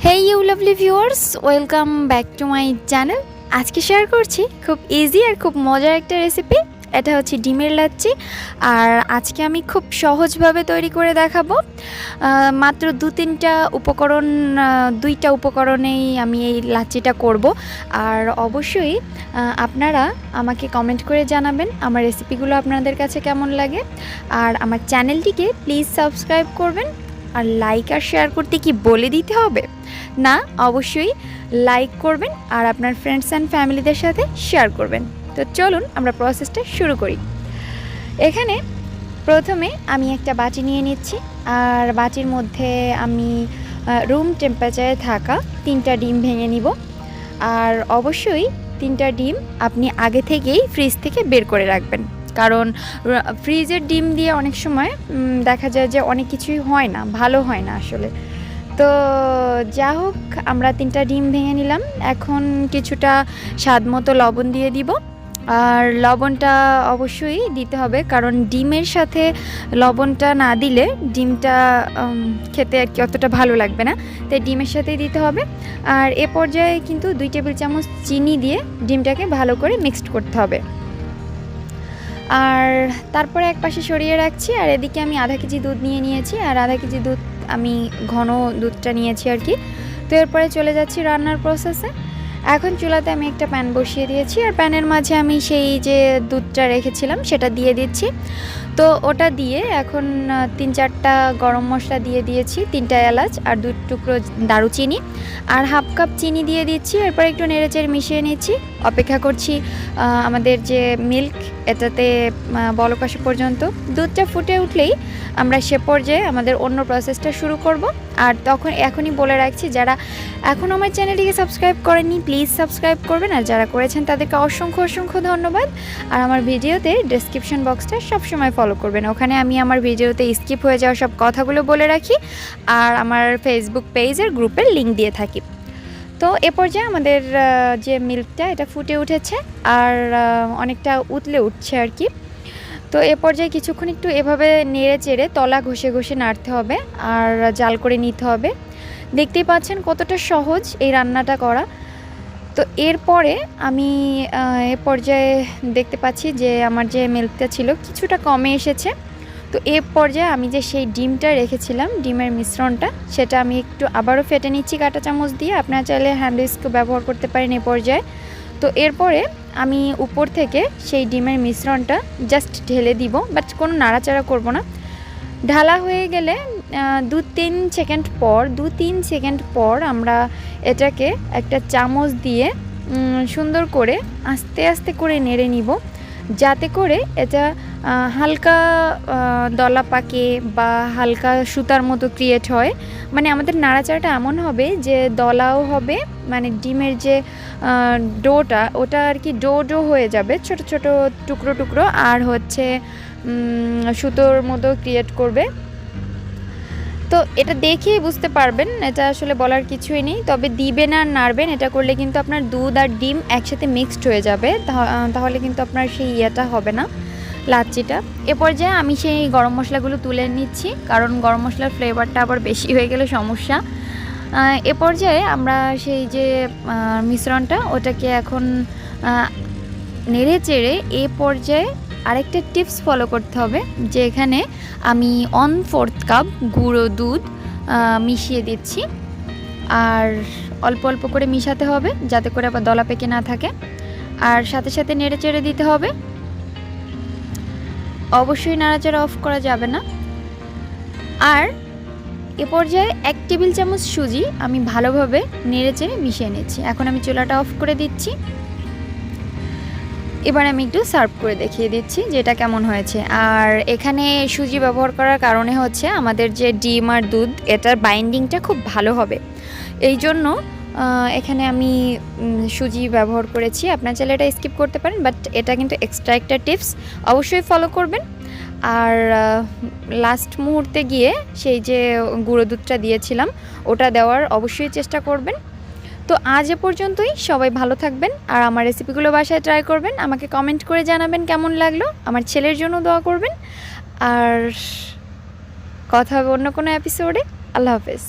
Hey you lovely viewers, welcome back to my channel. আজকে share করছি খুব easy আর খুব মজার একটা রেসিপি। এটা হচ্ছে ডিমের লাচ্ছি। আর আজকে আমি খুব সহজভাবে তৈরি করে দেখাবো। মাত্র দুইটা উপকরণেই আমি এই লাচ্ছিটা করব। আর অবশ্যই আপনারা আমাকে কমেন্ট করে জানাবেন আমার রেসিপিগুলো আপনাদের কাছে কেমন লাগে। আর আমার চ্যানেলটিকে প্লিজ সাবস্ক্রাইব করবেন। আর লাইক আর শেয়ার করতে কি বলে দিতে হবে না, অবশ্যই লাইক করবেন আর আপনার ফ্রেন্ডস অ্যান্ড ফ্যামিলিদের সাথে শেয়ার করবেন। তো চলুন আমরা প্রসেসটা শুরু করি। এখানে প্রথমে আমি একটা বাটি নিয়ে নিচ্ছি আর বাটির মধ্যে আমি রুম টেম্পারেচারে থাকা 3টা ডিম ভেঙে নিব। আর অবশ্যই 3টা ডিম আপনি আগে থেকেই ফ্রিজ থেকে বের করে রাখবেন, কারণ ফ্রিজের ডিম দিয়ে অনেক সময় দেখা যায় যে অনেক কিছুই হয় না, ভালো হয় না আসলে। তো যা হোক, আমরা 3টা ডিম ভেঙে নিলাম। এখন কিছুটা স্বাদ মতো লবণ দিয়ে দিব। আর লবণটা অবশ্যই দিতে হবে, কারণ ডিমের সাথে লবণটা না দিলে ডিমটা খেতে আর কি অতটা ভালো লাগবে না, তাই ডিমের সাথেই দিতে হবে। আর এ পর্যায়ে কিন্তু 2 টেবিল চামচ চিনি দিয়ে ডিমটাকে ভালো করে মিক্সড করতে হবে। আর তারপরে এক পাশে সরিয়ে রাখছি। আর এদিকে আমি আধা কেজি দুধ নিয়েছি, আর আধা কেজি দুধ আমি ঘন দুধটা নিয়েছি আর কি। তো এরপরে চলে যাচ্ছি রান্নার প্রসেসে। এখন চুলাতে আমি একটা প্যান বসিয়ে দিয়েছি, আর প্যানের মাঝে আমি সেই যে দুধটা রেখেছিলাম সেটা দিয়ে দিচ্ছি। তো ওটা দিয়ে এখন 3-4টা গরম মশলা দিয়ে দিয়েছি, 3টা এলাচ আর 2 টুকরো দারুচিনি আর হাফ কাপ চিনি দিয়ে দিচ্ছি। এরপর একটু নেড়েচেড়ে মিশিয়ে নিচ্ছি। অপেক্ষা করছি আমাদের যে মিল্ক এটাতে বলক আসা পর্যন্ত। দুধটা ফুটে উঠলেই আমরা সে পর্যায়ে আমাদের অন্য প্রসেসটা শুরু করব। আর এখনই বলে রাখছি, যারা এখনও আমার চ্যানেলটিকে সাবস্ক্রাইব করেননি প্লিজ সাবস্ক্রাইব করবেন, আর যারা করেছেন তাদেরকে অসংখ্য ধন্যবাদ। আর আমার ভিডিওতে ডেসক্রিপশন বক্সটা সবসময় ফলো করবেন, ওখানে আমি আমার ভিডিওতে স্কিপ হয়ে যাওয়া সব কথাগুলো বলে রাখি আর আমার ফেসবুক পেজের গ্রুপের লিঙ্ক দিয়ে থাকি। তো এ পর্যায়ে আমাদের যে মিল্কটা এটা ফুটে উঠেছে আর অনেকটা উতলে উঠছে আর কি। তো এ পর্যায়ে কিছুক্ষণ একটু এভাবে নেড়ে চেড়ে তলা ঘষে নাড়তে হবে আর জাল করে নিতে হবে। দেখতেই পাচ্ছেন কতটা সহজ এই রান্নাটা করা। তো এরপরে আমি এ পর্যায়ে দেখতে পাচ্ছি যে আমার যে মিল্কটা ছিল কিছুটা কমে এসেছে। তো এ পর্যায়ে আমি যে সেই ডিমটা রেখেছিলাম, ডিমের মিশ্রণটা, সেটা আমি একটু আবারও ফেটে নিচ্ছি কাঁটা চামচ দিয়ে। আপনারা চাইলে হ্যান্ড উইস্কও ব্যবহার করতে পারেন এ পর্যায়ে। তো এরপরে আমি উপর থেকে সেই ডিমের মিশ্রণটা জাস্ট ঢেলে দিব, বাট কোনো নাড়াচাড়া করব না। ঢালা হয়ে গেলে 2-3 সেকেন্ড পর আমরা এটাকে একটা চামচ দিয়ে সুন্দর করে আস্তে আস্তে করে নেড়ে নিব, যাতে করে এটা হালকা দলা পাকে বা হালকা সুতার মতো ক্রিয়েট হয়। মানে আমাদের নাড়াচাড়াটা এমন হবে যে দলাও হবে, মানে ডিমের যে ডোটা ওটা আর কি ডো হয়ে যাবে, ছোট ছোট টুকরো আর হচ্ছে সুতোর মতো ক্রিয়েট করবে। তো এটা দেখেই বুঝতে পারবেন, এটা আসলে বলার কিছুই নেই। তবে দিবেন আর নাড়বেন, এটা করলে কিন্তু আপনার দুধ আর ডিম একসাথে মিক্সড হয়ে যাবে, তাহলে কিন্তু আপনার সেই ইয়েটা হবে না, লাচ্ছিটা। এ পর্যায়ে আমি সেই গরম মশলাগুলো তুলে নিচ্ছি, কারণ গরম মশলার ফ্লেভারটা আবার বেশি হয়ে গেলে সমস্যা। এ পর্যায়ে আমরা সেই যে মিশ্রণটা ওটাকে এখন নেড়ে চেড়ে এ পর্যায়ে আরেকটা টিপস ফলো করতে হবে, যে এখানে আমি 1/4 কাপ গুঁড়ো দুধ মিশিয়ে দিচ্ছি। আর অল্প অল্প করে মিশাতে হবে যাতে করে আবার দলা পেকে না থাকে। আর সাথে সাথে নেড়ে চেড়ে দিতে হবে, অবশ্যই নাড়াচাড়া অফ করা যাবে না। আর এ পর্যায়ে 1 টেবিল চামচ সুজি আমি ভালোভাবে নেড়ে চেড়ে মিশিয়ে নিচ্ছি। এখন আমি চুলাটা অফ করে দিচ্ছি। এবার আমি একটু সার্ভ করে দেখিয়ে দিচ্ছি যে এটা কেমন হয়েছে। আর এখানে সুজি ব্যবহার করার কারণে হচ্ছে আমাদের যে ডিম আর দুধ এটার বাইন্ডিংটা খুব ভালো হবে, এই জন্য এখানে আমি সুজি ব্যবহার করেছি। আপনার চাইলে এটা স্কিপ করতে পারেন, বাট এটা কিন্তু এক্সট্রা একটা টিপস, অবশ্যই ফলো করবেন। আর লাস্ট মুহূর্তে গিয়ে সেই যে গুঁড়ো দুধটা দিয়েছিলাম ওটা দেওয়ার অবশ্যই চেষ্টা করবেন। তো আজ এ পর্যন্তই, সবাই ভালো থাকবেন আর আমার রেসিপিগুলো বাসায় ট্রাই করবেন, আমাকে কমেন্ট করে জানাবেন কেমন লাগলো। আমার ছেলের জন্য দোয়া করবেন। আর কথা হবে অন্য কোনো এপিসোডে। আল্লাহ হাফেজ।